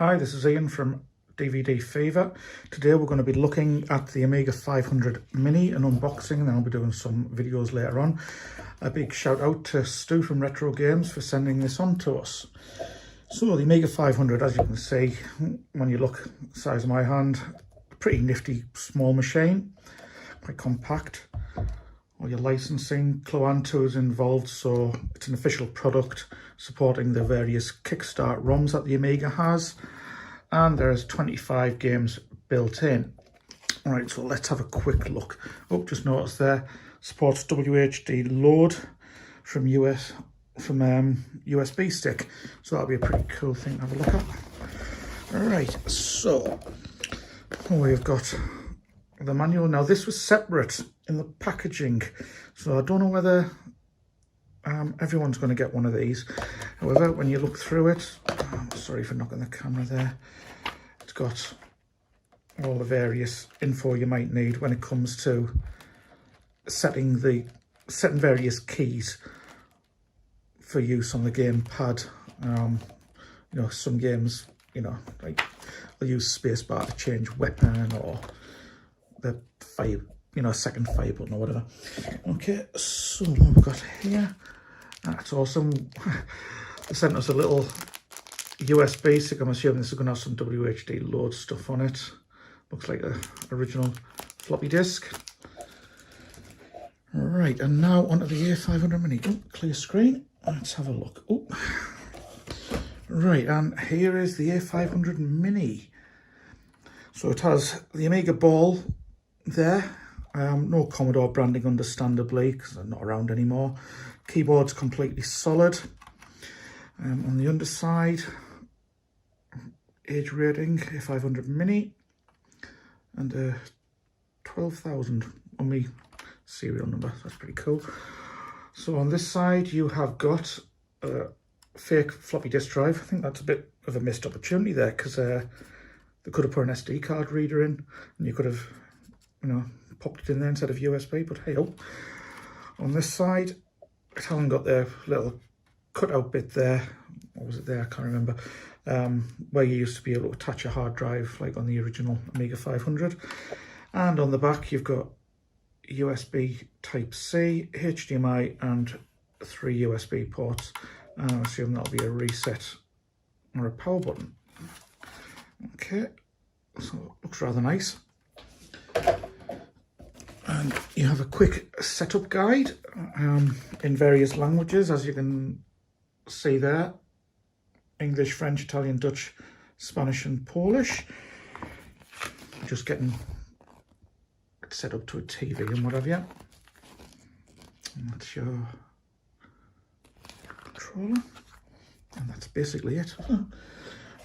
Hi, this is Ian from DVD Fever. Today we're going to be looking at the Amiga 500 Mini and unboxing, and then I'll be doing some videos later on. A big shout out to Stu from Retro Games for sending this on to us. So the Amiga 500, as you can see, when you look the size of my hand, pretty nifty small machine, quite compact. All your licensing, Cloanto is involved, so it's an official product supporting the various Kickstart ROMs that the Amiga has, and there's 25 games built in. All right, so let's have a quick look. Oh, just noticed there, supports WHD load from USB stick, so that'll be a pretty cool thing to have a look at. All right, so we've got the manual. Now this was separate in the packaging, so I don't know whether everyone's going to get one of these. However, when you look through it, sorry for knocking the camera there, it's got all the various info you might need when it comes to setting various keys for use on the gamepad. You know, some games, you know, like I'll use spacebar to change weapon, or the fire, you know, second fire button or whatever. Okay, so what we've got here, that's awesome. They sent us a little USB stick. I'm assuming this is going to have some WHD load stuff on it. Looks like the original floppy disk. Right, and now onto the A500 Mini. Oh, clear screen. Let's have a look. Oh, right, and here is the A500 Mini. So it has the Amiga ball there. No Commodore branding, understandably, because they're not around anymore. Keyboard's completely solid. On the underside, age rating, A500 Mini, and 12,000 on the serial number. That's pretty cool. So on this side, you have got a fake floppy disk drive. I think that's a bit of a missed opportunity there, because they could have put an SD card reader in, and you could have, you know, popped it in there instead of USB, but hey oh. On this side, it hasn't got the little cutout bit there. What was it there? I can't remember. Where you used to be able to attach a hard drive like on the original Amiga 500. And on the back, you've got USB Type-C, HDMI, and 3 USB ports. And I assume that'll be a reset or a power button. Okay, so it looks rather nice. And you have a quick setup guide in various languages, as you can see there. English, French, Italian, Dutch, Spanish and Polish. Just getting it set up to a TV and what have you. And that's your controller. And that's basically it.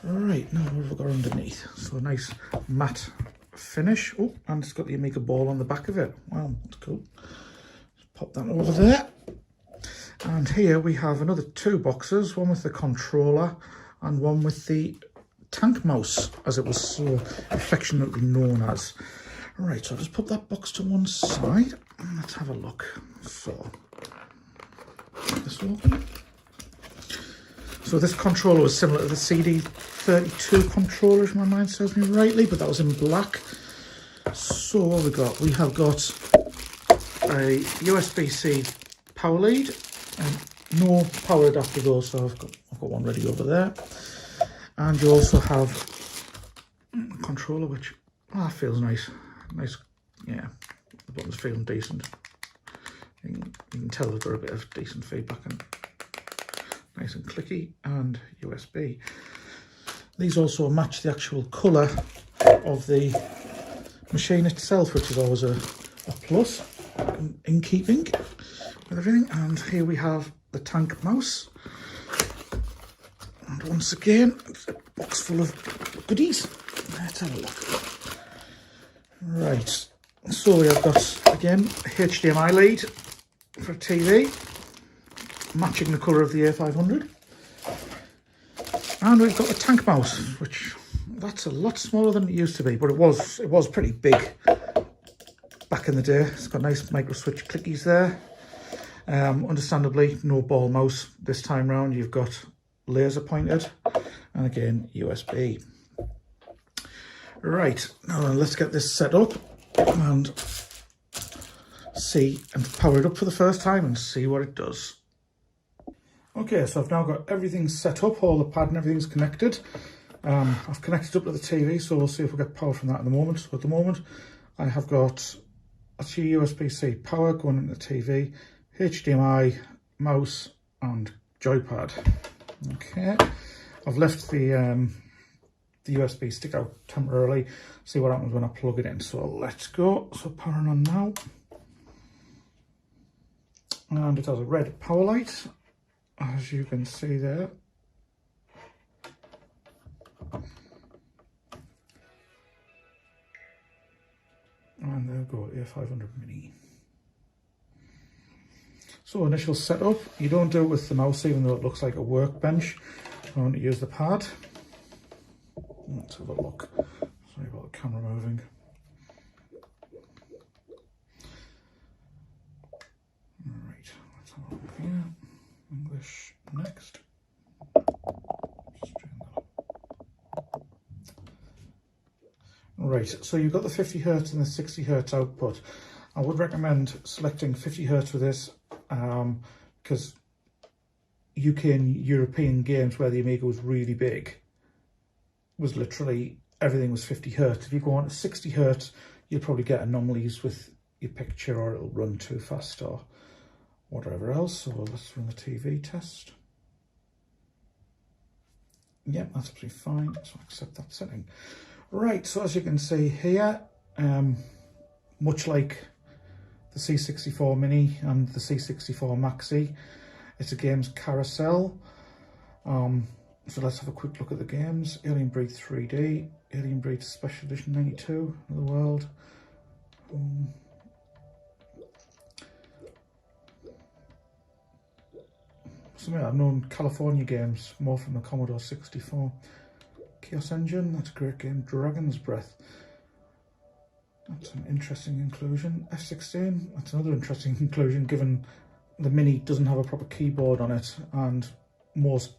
Right, now what have we got underneath? So a nice matte finish. Oh, and it's got the Amiga ball on the back of it. Wow, that's cool. Just pop that over there. And here we have another 2 boxes, one with the controller and one with the tank mouse, as it was so affectionately known as. All right, so I'll just put that box to one side and let's have a look. So, this open. So this controller was similar to the CD32 controller, if my mind serves me rightly, but that was in black. So what we have got a USB-C power lead, and no power adapter though, so I've got one ready over there. And you also have a controller, which feels nice. Yeah, the button's feeling decent. You can tell they've got a bit of decent feedback and nice and clicky, and USB. These also match the actual colour of the machine itself, which is always a plus in keeping with everything. And here we have the tank mouse. And once again, it's a box full of goodies. Let's have a look. Right, so we have got, again, a HDMI lead for a TV, matching the colour of the A500. And we've got a tank mouse, which that's a lot smaller than it used to be, but it was pretty big back in the day. It's got nice micro switch clickies there. Understandably, no ball mouse this time round. You've got laser pointed, and again USB. Right, now then, let's get this set up and see and power it up for the first time and see what it does. Okay, so I've now got everything set up, all the pad and everything's connected. I've connected up to the TV, so we'll see if we get power from that in a moment. So at the moment, I have got USB-C power going into the TV, HDMI, mouse and joypad. Okay, I've left the USB stick out temporarily, see what happens when I plug it in. So let's go. So powering on now. And it has a red power light, as you can see there. And there we go, A500 Mini. So initial setup, you don't do it with the mouse even though it looks like a workbench. I want to use the pad. Let's have a look. Sorry about the camera moving. Alright, let's have a look here. English next. Right, so you've got the 50 Hz and the 60 Hz output. I would recommend selecting 50 Hz for this because UK and European games where the Amiga was really big was literally everything was 50 Hz. If you go on to 60 Hz, you'll probably get anomalies with your picture, or it'll run too fast or whatever else. So let's run the TV test. Yep, that's pretty fine, so accept that setting. Right, so as you can see here, much like the C64 Mini and the C64 Maxi, it's a games carousel. So let's have a quick look at the games. Alien Breed 3D, Alien Breed Special Edition 92, Another World. Some I've known California games more from the Commodore 64. G.O.D.S Engine, that's a great game. Dragon's Breath, that's an interesting inclusion. F16, that's another interesting inclusion given the Mini doesn't have a proper keyboard on it and most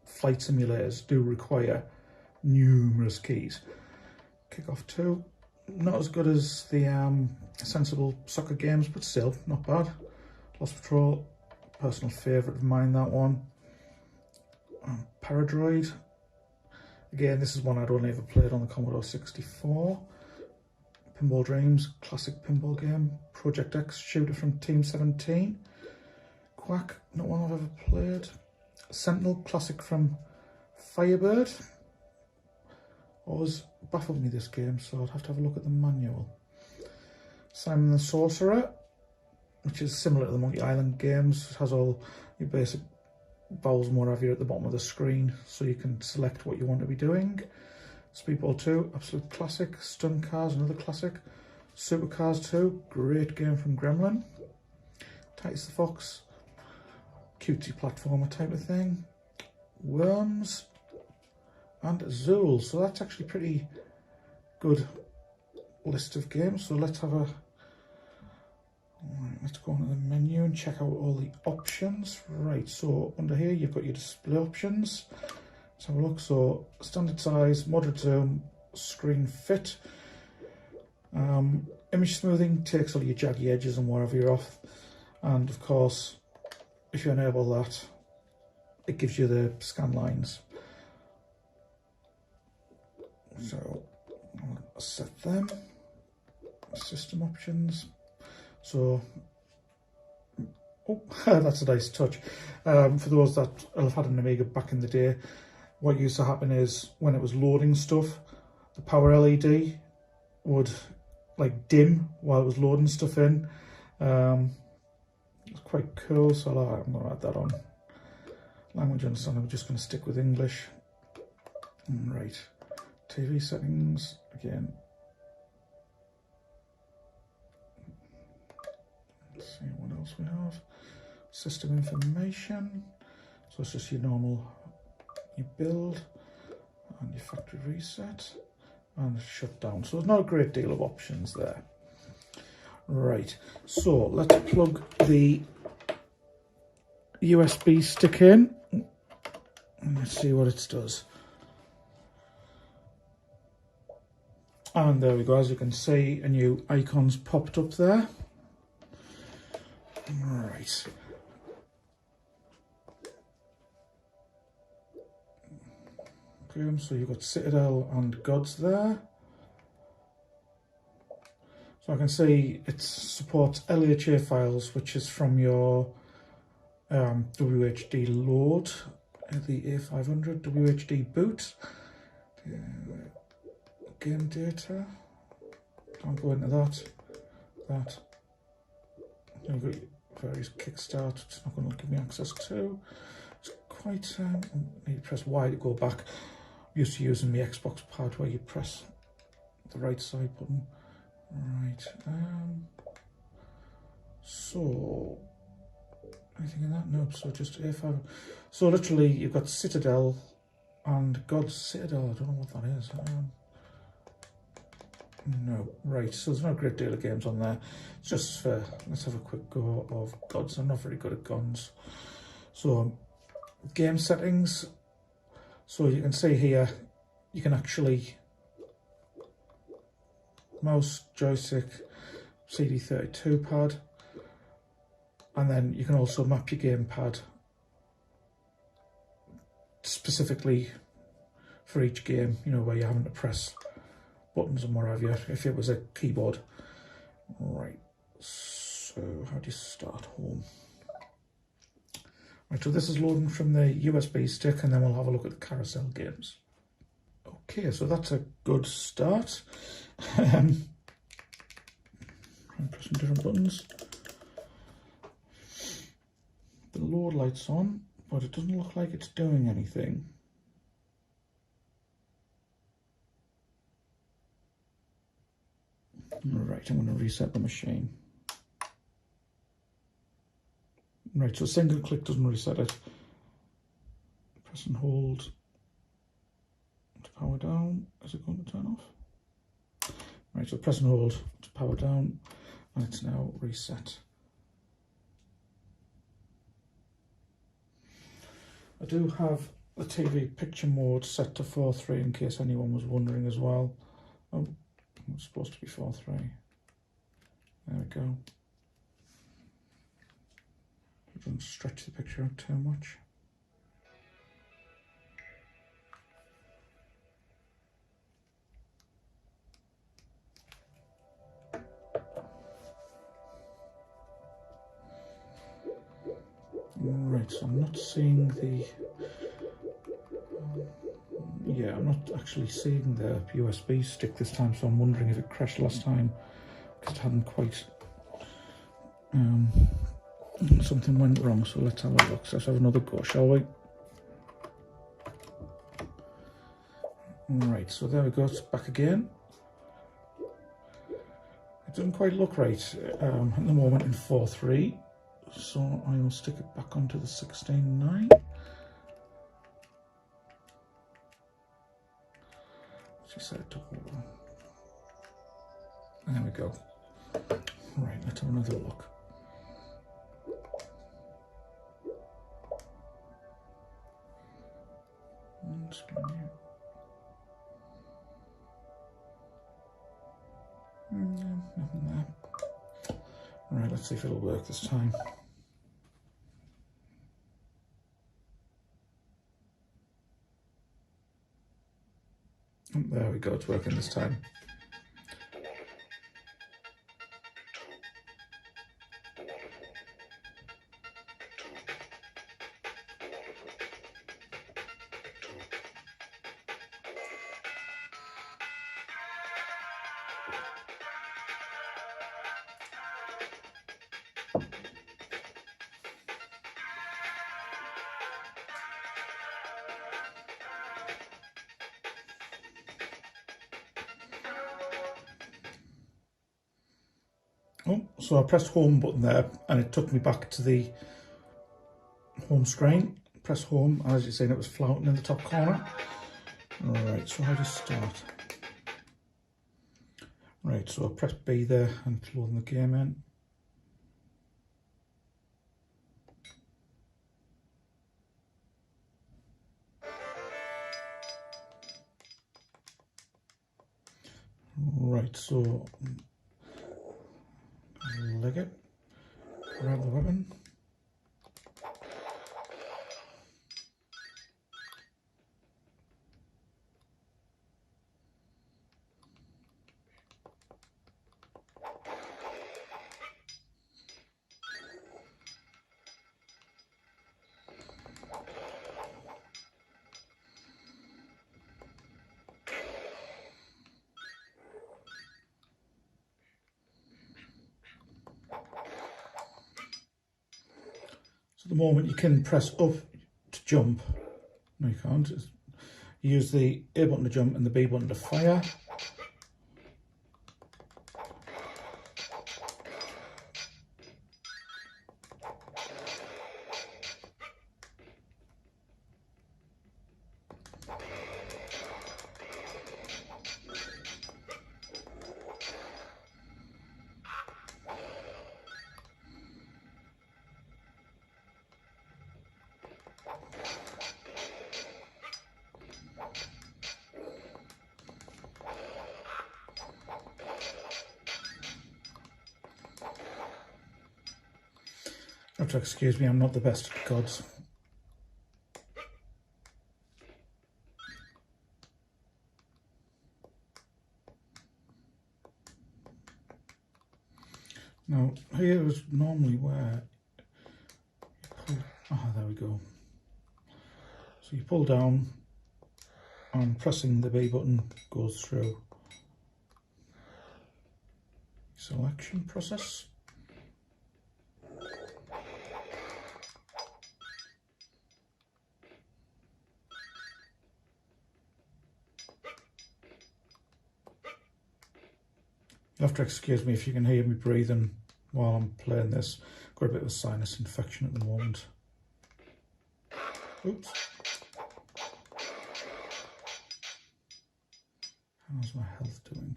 flight simulators do require numerous keys. Kickoff 2, not as good as the sensible soccer games, but still not bad. Lost Patrol, personal favourite of mine, that one. Paradroid, again this is one I'd only ever played on the Commodore 64. Pinball Dreams, classic pinball game. Project X, shooter from Team 17. Quack, not one I've ever played. Sentinel, classic from Firebird. Always baffled me, this game, so I'd have to have a look at the manual. Simon the Sorcerer, which is similar to the Monkey Island games. It has all your basic vowels and what have you at the bottom of the screen, so you can select what you want to be doing. Speedball 2, absolute classic. Stunt Cars, another classic. Supercars 2, great game from Gremlin. Titus the Fox, cutesy platformer type of thing. Worms and Zool. So that's actually pretty good list of games. So let's have a let's go on to the menu and check out all the options. Right, so under here you've got your display options. Let's have a look. So standard size, moderate zoom, screen fit. Image smoothing takes all your jaggy edges and whatever you're off. And of course, if you enable that, it gives you the scan lines. So I'll set them. System options. So, oh, that's a nice touch. For those that have had an Amiga back in the day, what used to happen is when it was loading stuff, the power LED would like dim while it was loading stuff in. It's quite cool, so I'm going to add that on. Language understanding, I'm just going to stick with English. Right, TV settings, again. Let's see what else we have. System information, so it's just your normal, your build, and your factory reset, and shutdown. So there's not a great deal of options there. Right, so let's plug the USB stick in and let's see what it does. And there we go, as you can see, a new icon's popped up there. Right. Okay, so you've got Citadel and G.O.D.S there. So I can see it supports LHA files, which is from your WHD load, the A500 WHD boot. Game data. Don't go into that. You've got various kickstart. It's not going to give me access to. It's quite. I need to press Y to go back. I'm used to using the Xbox pad where you press the right side button. Right. So anything in that? No. So just A5. So literally, you've got Citadel and G.O.D.S Citadel. I don't know what that is. No, right, so there's not a great deal of games on there. It's just for, let's have a quick go of G.O.D.S. I'm not very good at guns. So, game settings. So you can see here, you can actually mouse, joystick, CD32 pad, and then you can also map your gamepad specifically for each game, you know, where you're having to press buttons and what have you, if it was a keyboard. Right, so how do you start home? Right, so this is loading from the USB stick, and then we'll have a look at the carousel games. Okay, so that's a good start. I'm pressing different buttons. The load light's on, but it doesn't look like it's doing anything. Right, I'm going to reset the machine. Right, so single click doesn't reset it. Press and hold to power down. Is it going to turn off? Right, so press and hold to power down, and it's now reset. I do have the TV picture mode set to 4:3 in case anyone was wondering as well. Oh, it's supposed to be 4:3. There we go. Don't stretch the picture out too much. Right, so I'm not seeing the... yeah, I'm not actually seeing the USB stick this time, so I'm wondering if it crashed last time because it hadn't quite... something went wrong, so let's have a look. So let's have another go, shall we? Right, so there we go, it's back again. It doesn't quite look right at the moment in 4:3, so I will stick it back onto the 16:9. She said to hold on. There we go. Right, let's have another look. Nothing there. Right, let's see if it'll work this time. There we go, it's working this time. Oh, so I pressed home button there and it took me back to the home screen. Press home, and as you're seeing, it was flouting in the top corner. Alright, so how do you start? Right, so I press B there and it's loading the game in. Right, so leg it, grab the weapon. So at the moment you can press up to jump. No, you can't. You use the A button to jump and the B button to fire. You have to excuse me, I'm not the best at G.O.D.S. Now, here is normally where you pull, there we go. So you pull down and pressing the B button goes through selection process. You'll have to excuse me if you can hear me breathing while I'm playing this. Got a bit of a sinus infection at the moment. Oops. How's my health doing?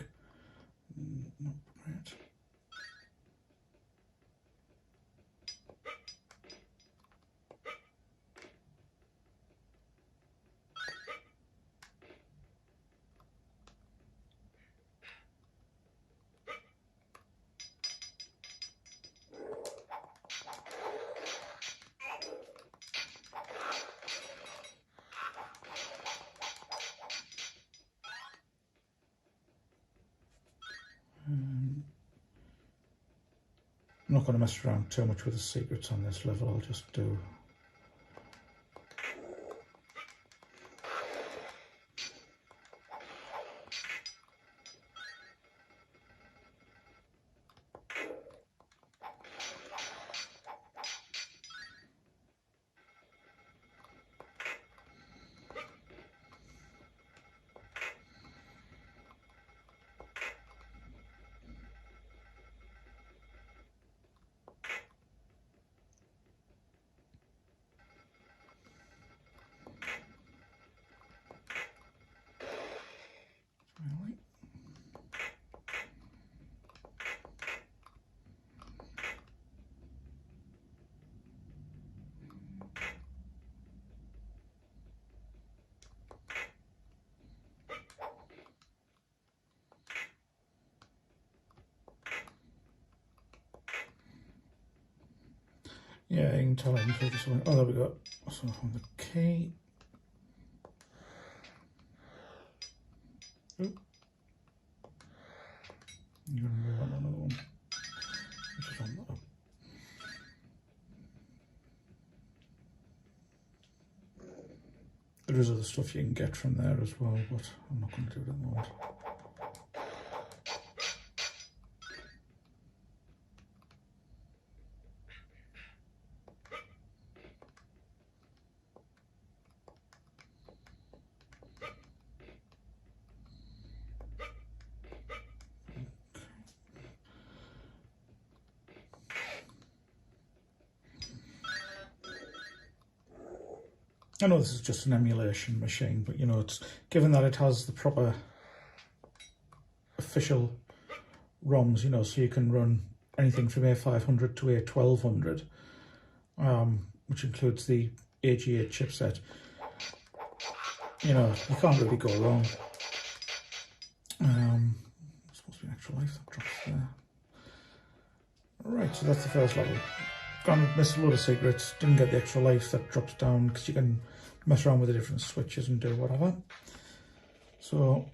Not great. I'm not going to mess around too much with the secrets on this level, I'll just do yeah, you can tell I can play this one. Oh, there we go. So on the key. Oop. You're going to move on another one. Which is on that. There is other stuff you can get from there as well, but I'm not going to do it at the moment. I know this is just an emulation machine, but you know, it's given that it has the proper official ROMs, you know, so you can run anything from A500 to A1200, which includes the AG8 chipset. You know, you can't really go wrong. be an extra life that drops there. Right, so that's the first level. Gone, missed a load of secrets, didn't get the extra life that drops down because you can mess around with the different switches and do whatever. So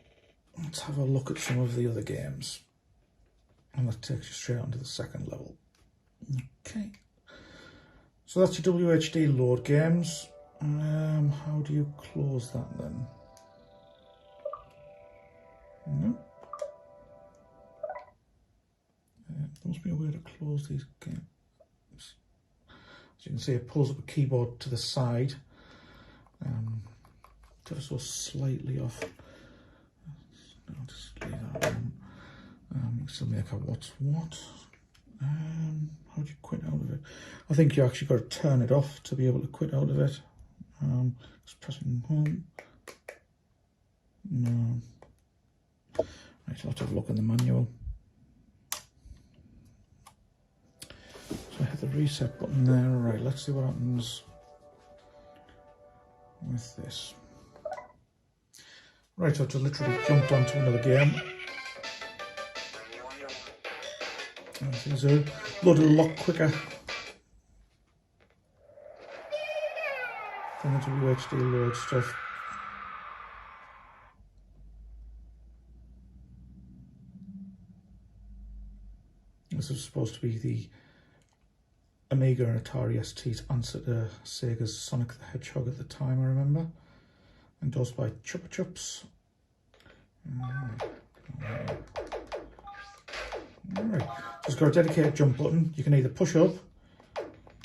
let's have a look at some of the other games. And that takes you straight onto the second level. Okay. So that's your WHD load games. How do you close that then? No. There must be a way to close these games. As you can see, it pulls up a keyboard to the side. So slightly off. I'll just leave that on. You can still make out what's what. How do you quit out of it? I think you actually got to turn it off to be able to quit out of it. Just pressing home. No. Right, I'll have to have a look in the manual. So I hit the reset button there. Right, let's see what happens with this. Right, so I just literally jumped onto another game. Things are loaded a lot quicker than the WHD load stuff. This is supposed to be the Amiga and Atari ST's answer to Sega's Sonic the Hedgehog at the time, I remember. Endorsed by Chupa Chups. Alright, so it's got a dedicated jump button. You can either push up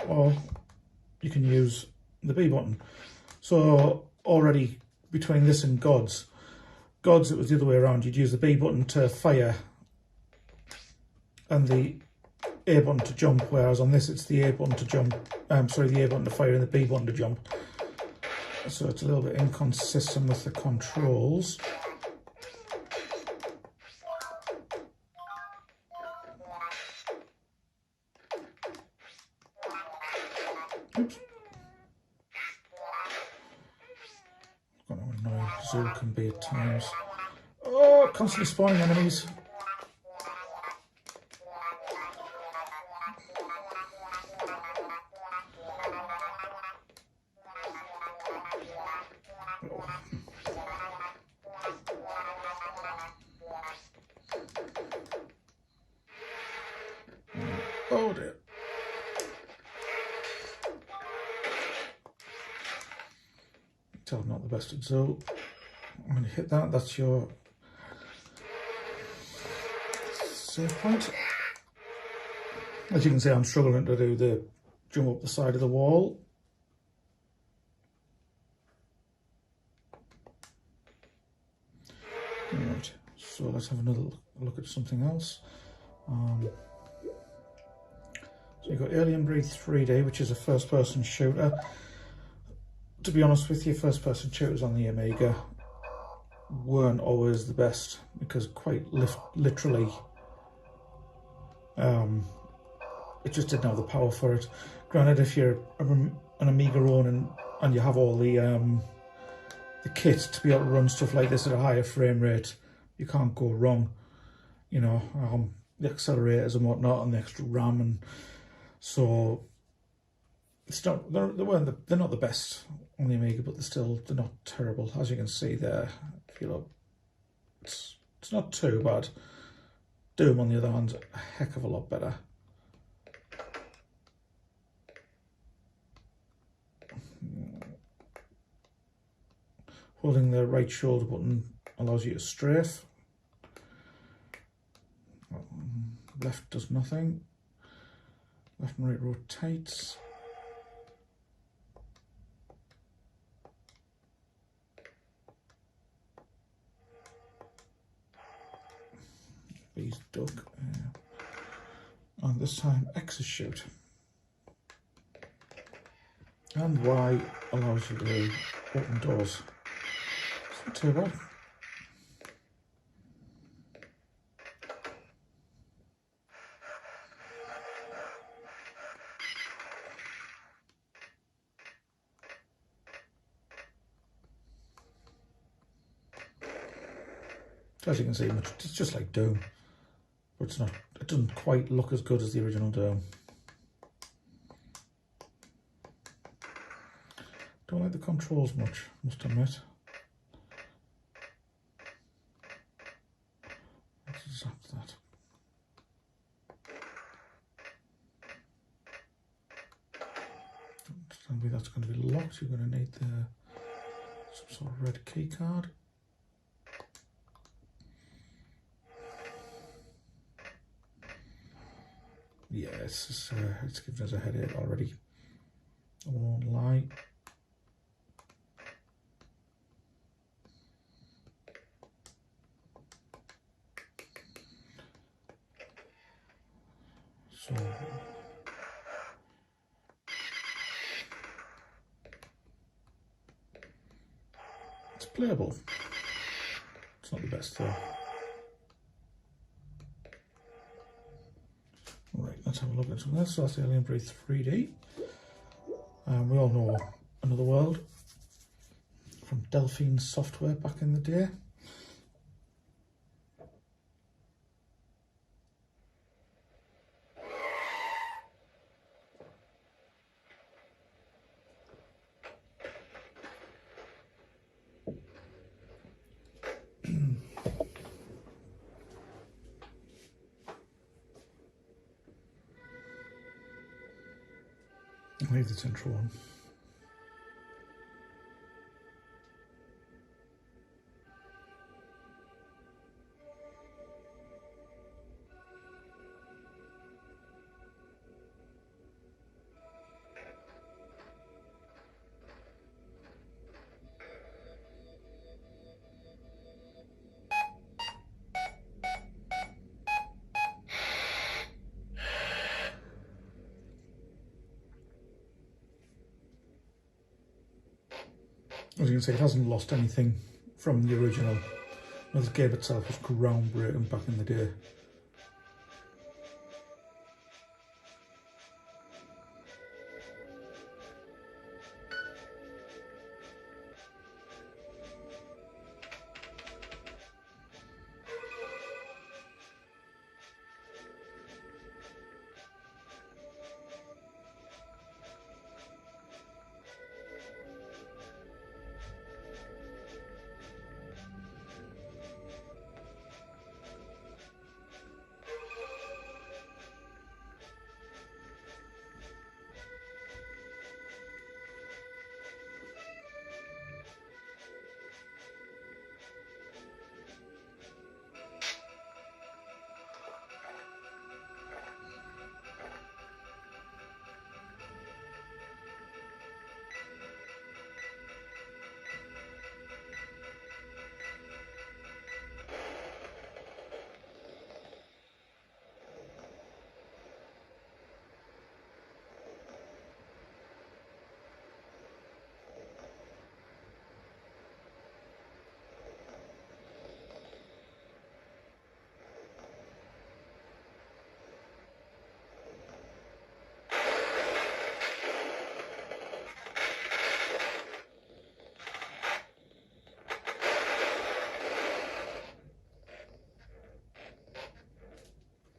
or you can use the B button. So already between this and G.O.D.S, it was the other way around. You'd use the B button to fire and the A button to jump, whereas on this it's the A button to jump, the A button to fire and the B button to jump. So it's a little bit inconsistent with the controls. Oops. I've got how annoying Zool can be at times. Oh, constantly spawning enemies. Oh dear. Tell I'm not the best at Zool. I'm going to hit that. That's your save point. As you can see, I'm struggling to do the jump up the side of the wall. Right, so let's have another look at something else. So you've got Alien Breed 3D, which is a first-person shooter. To be honest with you, first-person shooters on the Amiga weren't always the best because quite literally it just didn't have the power for it. Granted, if you're an Amiga owner and you have all the kit to be able to run stuff like this at a higher frame rate, you can't go wrong. You know, the accelerators and whatnot and the extra RAM, and so it's not, they're not the best on the Amiga, but they're not terrible. As you can see there, if you look, it's not too bad. Doom, on the other hand, a heck of a lot better. Holding the right shoulder button allows you to strafe. Left does nothing. Left and right rotates. B's duck. And this time X is shoot. And Y allows you to open doors. It's not too bad. As you can see, it's just like Doom. but it's not. It doesn't quite look as good as the original dome. Don't like the controls much, must admit. Let's zap that. Don't tell me that's going to be locked. You're going to need some sort of red key card. Yeah, it's giving us a headache already. I won't lie. So it's playable. It's not the best though. Right, let's have a look at some of this. So that's Alien Breathe 3D. We all know Another World from Delphine Software back in the day. I'll leave this intro on. As you can see, it hasn't lost anything from the original. The game itself was groundbreaking back in the day.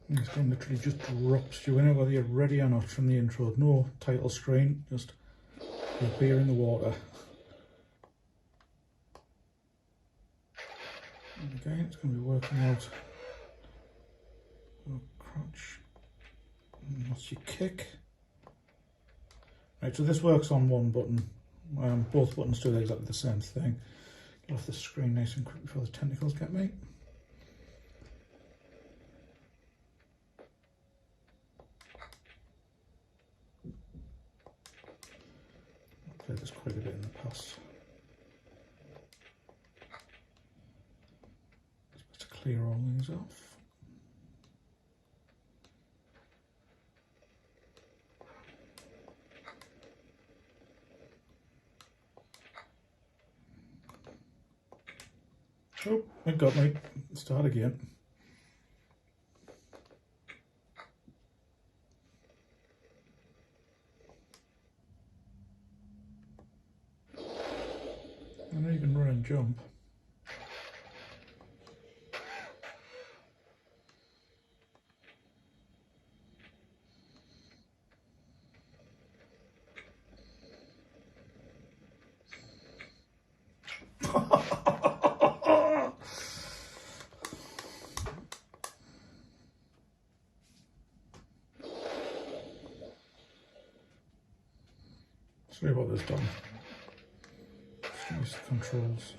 This game literally just drops you in, whether you're ready or not, from the intro. No title screen, just your beer in the water. Okay, it's going to be working out. Oh, crouch. That's your kick. Right, so this works on one button. Both buttons do exactly the same thing. Get off the screen nice and quick before the tentacles get me. I've played this quite a bit in the past. Just to clear all these off. Oh, it got me. Start again. I know you can run and jump. Sorry about this, Dom. Nice controls.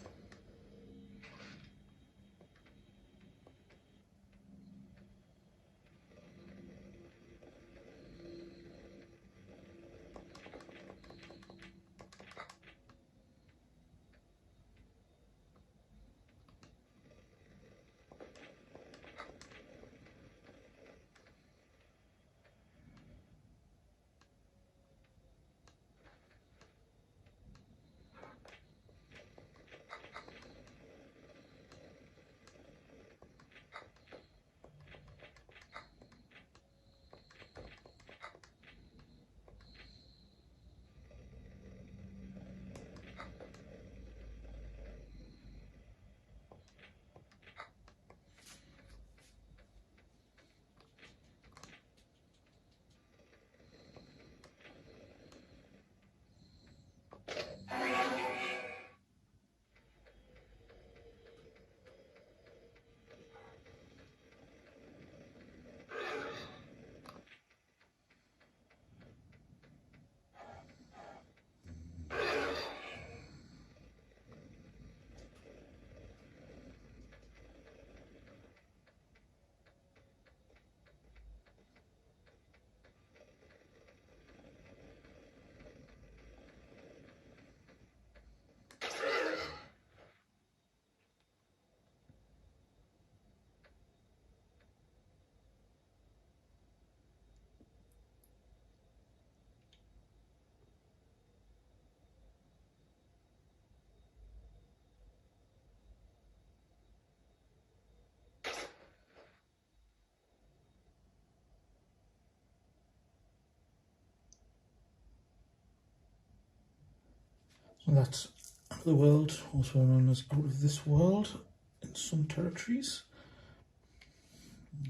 So that's Out of the World, also known as Out of This World in some territories.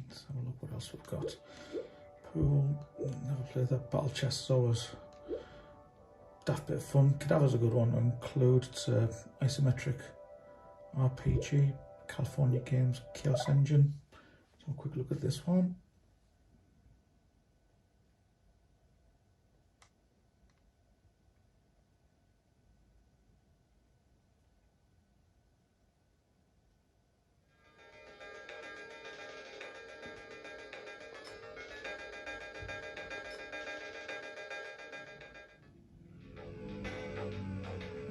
Let's have a look what else we've got. Pool, never played that. Battle Chess is always daft bit of fun. Cadaver's a good one. Include it's isometric RPG, California Games, G.O.D.S engine. So a quick look at this one.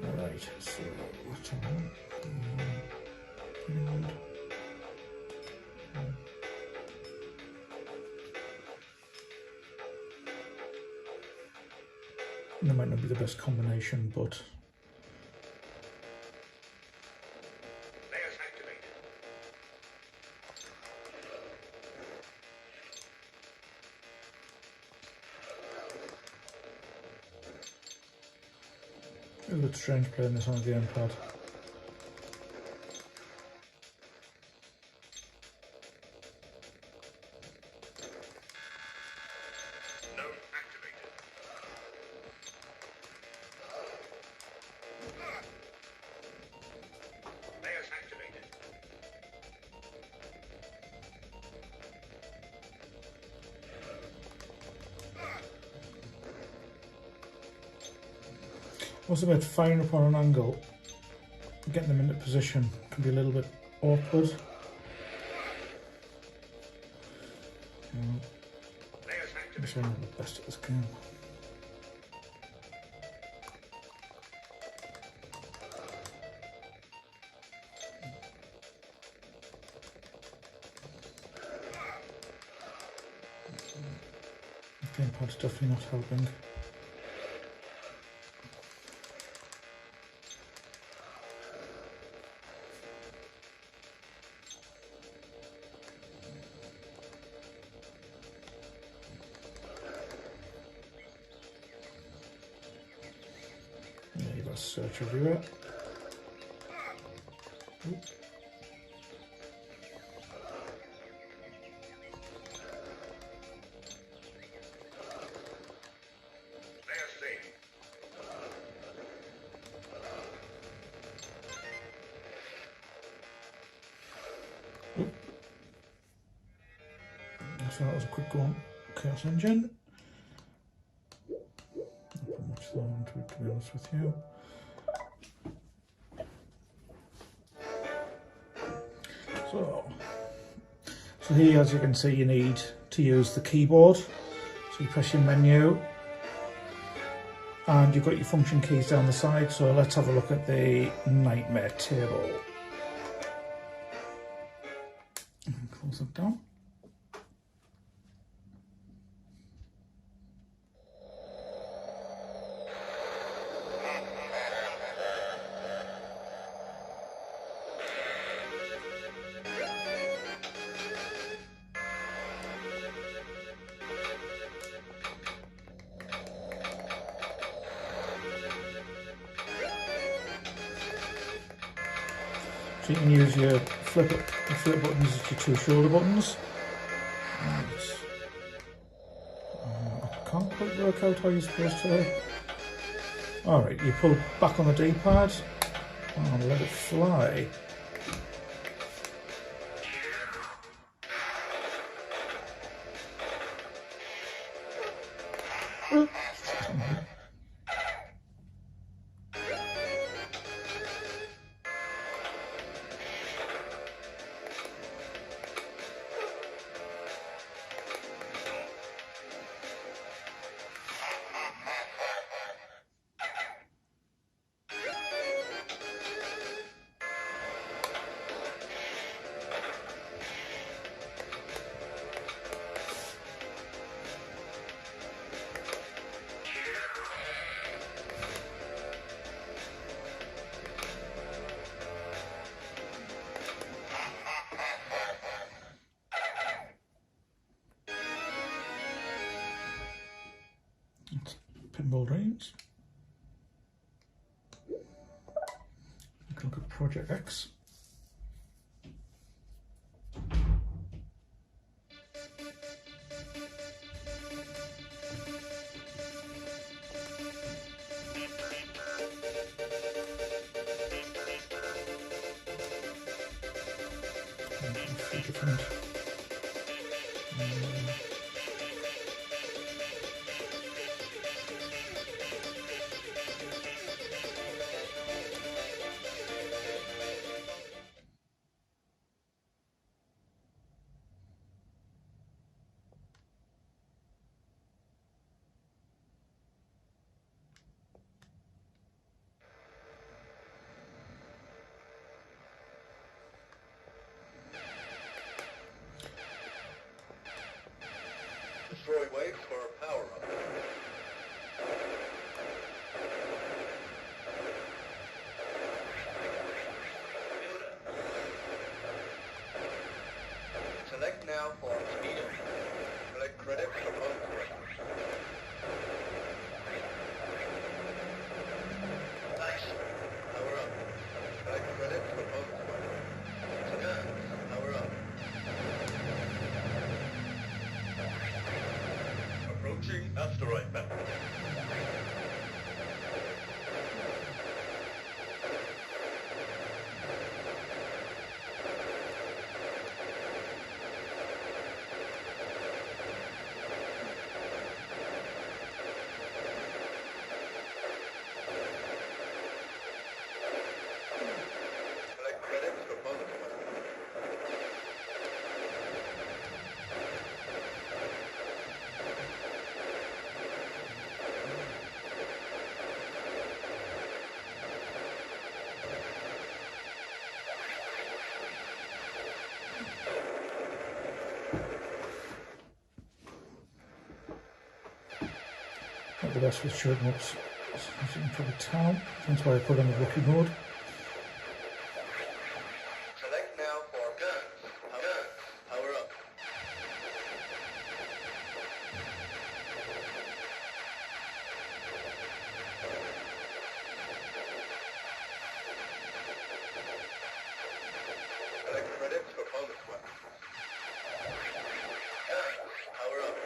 Alright, so what's on? That might not be the best combination, but a little bit strange playing this on the gamepad. What's about firing up on an angle, getting them into position can be a little bit awkward. I'm not the best at this game. The gamepad's definitely not helping. Search everywhere. Oop. Oop. So that was a quick go on G.O.D.S engine. Not put much thought into it. that's with you. So here, as you can see, you need to use the keyboard. So you press your menu and you've got your function keys down the side. So let's have a look at the nightmare table. Close that down. So you can use your flip buttons as your two shoulder buttons. I can't quite work out how you're supposed to. Alright, you pull back on the D-pad and let it fly. Pinball Dreams. You can look at Project X. Different. Destroy waves for a power-up. Select now for speed. Collect credits for both. Nice. Power up. Collect credits for both. Power up. Approaching asteroid belt. Collect credits for both. Not the best with short ups, as you can probably tell. That's why I put on the rookie mode. Select now for guns. Power up. Collect credits for bonus weapons. Guns. Power up.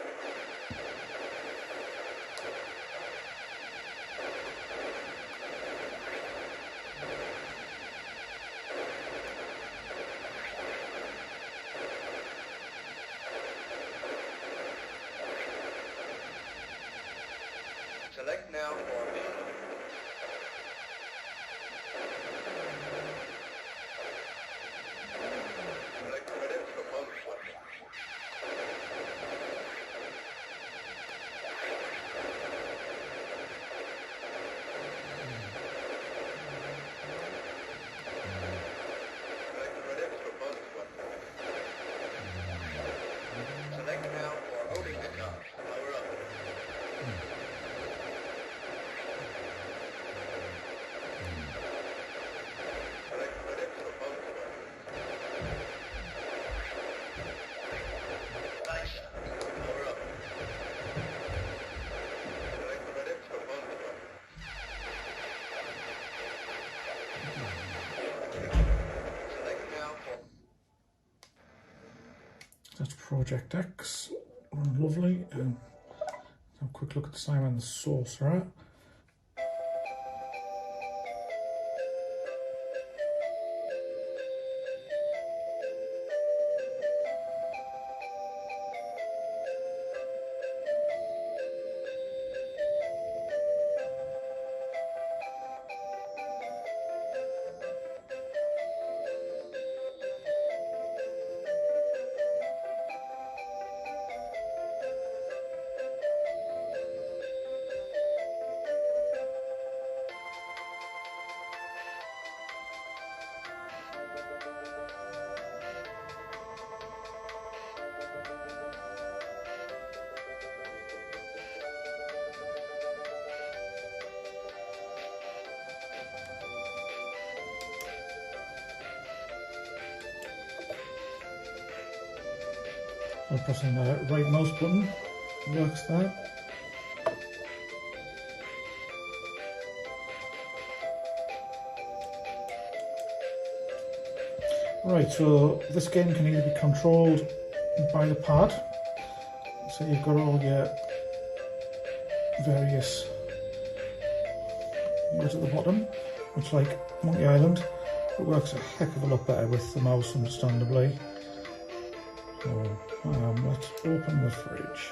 That's Project X. Lovely. Have a quick look at the sign on the Sorcerer. So pressing the right mouse button works there. Right, so this game can either be controlled by the pad, so you've got all your various right at the bottom, which like Monkey Island, it works a heck of a lot better with the mouse, understandably. So let's open the fridge.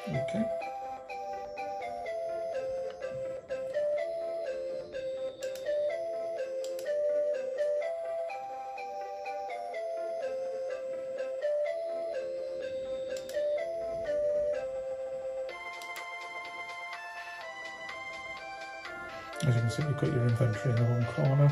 Okay. As you can see, you've got your inventory in the one corner.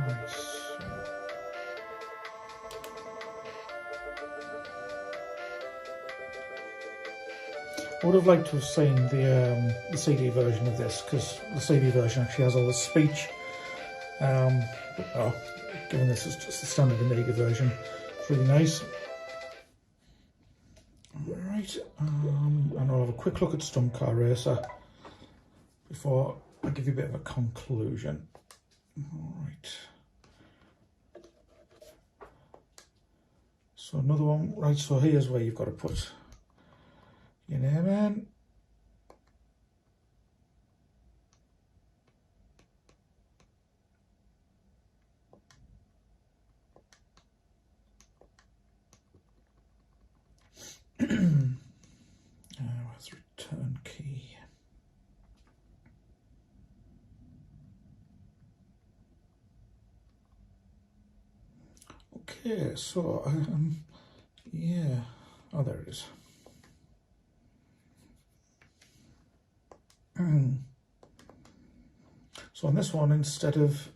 Nice. I would have liked to have seen the CD version of this, because the CD version actually has all the speech. But given this is just the standard Amiga version, it's really nice. Right, and I'll have a quick look at Stunt Car Racer before I give you a bit of a conclusion. Alright. So another one, right, so here's where you've got to put your name in. Where's the return key? Okay, so yeah, oh, there it is. So on this one, instead of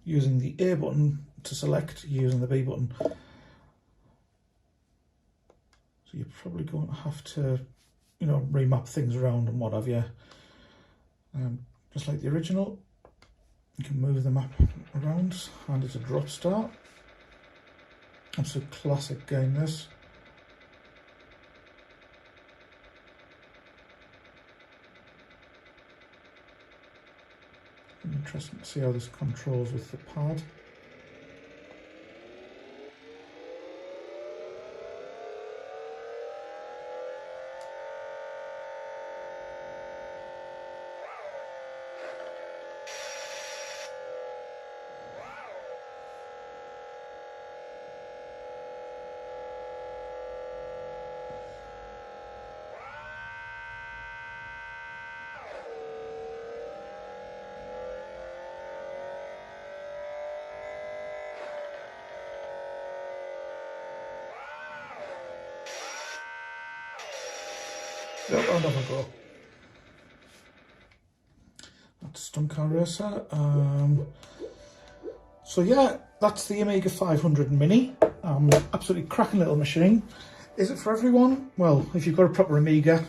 using the A button to select, using the B button. So you're probably going to have to, you know, remap things around and what have you. Just like the original, you can move the map around, and it's a drop start. It's a classic game, this. Interesting to see how this controls with the pad. I'll never go. That's Stunt Car Racer. So yeah, that's the Amiga 500 Mini. Absolutely cracking little machine. Is it for everyone? Well, if you've got a proper Amiga,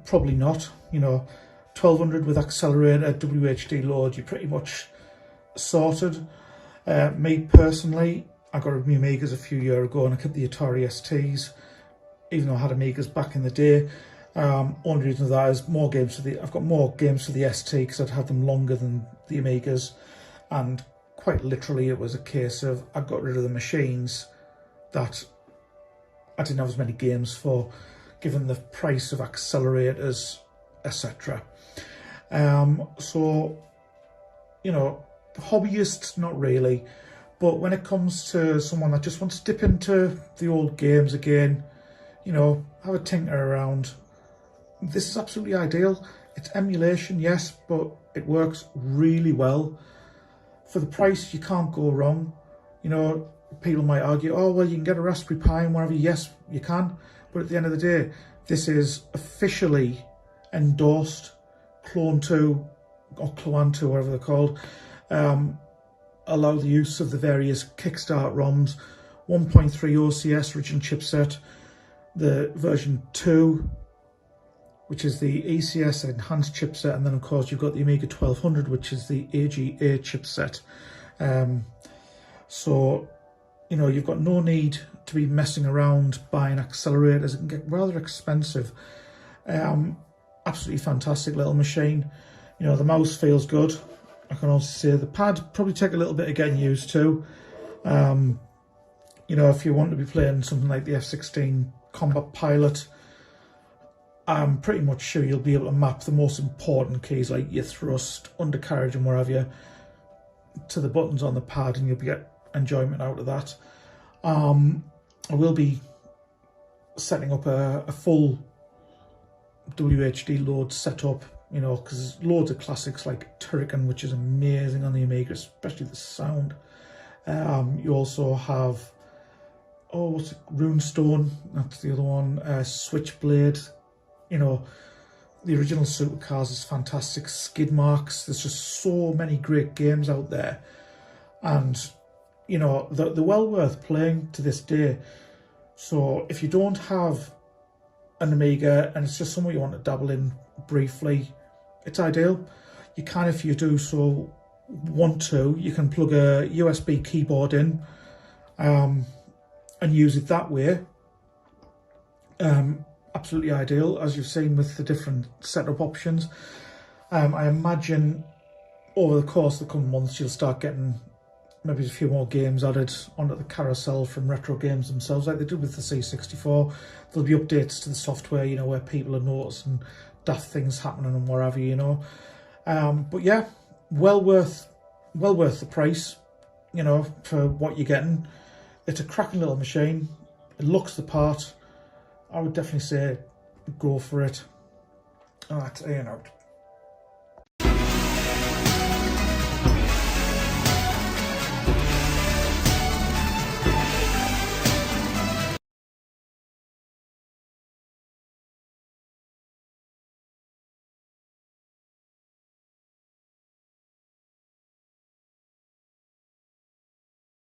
probably not. You know, 1200 with accelerator, WHD load, you're pretty much sorted. Me personally, I got my Amigas a few years ago and I kept the Atari STs, even though I had Amigas back in the day. Only reason for that is more games for the. I've got more games for the ST because I'd had them longer than the Amigas, and quite literally it was a case of I got rid of the machines that I didn't have as many games for, given the price of accelerators, etc. So, you know, hobbyists, not really, but when it comes to someone that just wants to dip into the old games again, you know, have a tinker around, this is absolutely ideal. It's emulation, yes, but it works really well. For the price, you can't go wrong. You know, people might argue, oh, well, you can get a Raspberry Pi and whatever. Yes, you can. But at the end of the day, this is officially endorsed Clone 2 or Clone 2, whatever they're called. Allow the use of the various Kickstart ROMs, 1.3 OCS original chipset, the version 2, which is the ECS enhanced chipset, and then of course you've got the Amiga 1200, which is the AGA chipset. So, you know, you've got no need to be messing around buying accelerators. It can get rather expensive. Absolutely fantastic little machine. You know, the mouse feels good. I can also say the pad probably take a little bit of getting used to. You know, if you want to be playing something like the F-16 Combat Pilot, I'm pretty much sure you'll be able to map the most important keys like your thrust, undercarriage and wherever you to the buttons on the pad, and you'll get enjoyment out of that. I will be setting up a full WHD load setup, you know, because there's loads of classics like Turrican, which is amazing on the Amiga, especially the sound. You also have, oh, what's it? Runestone, that's the other one. Switchblade, you know, the original Supercars is fantastic. Skid Marks, there's just so many great games out there, and you know, they're well worth playing to this day. So if you don't have an Amiga and it's just somewhere you want to dabble in briefly, it's ideal. You can, if you do so want to, you can plug a USB keyboard in and use it that way. Absolutely ideal, as you've seen with the different setup options. I imagine over the course of the coming months you'll start getting maybe a few more games added onto the carousel from Retro Games themselves, like they did with the C64. There'll be updates to the software, you know, where people are noticing daft things happening and wherever, you know. But yeah, well worth the price, you know, for what you're getting. It's a cracking little machine. It looks the part. I would definitely say go for it. All right, Iain out.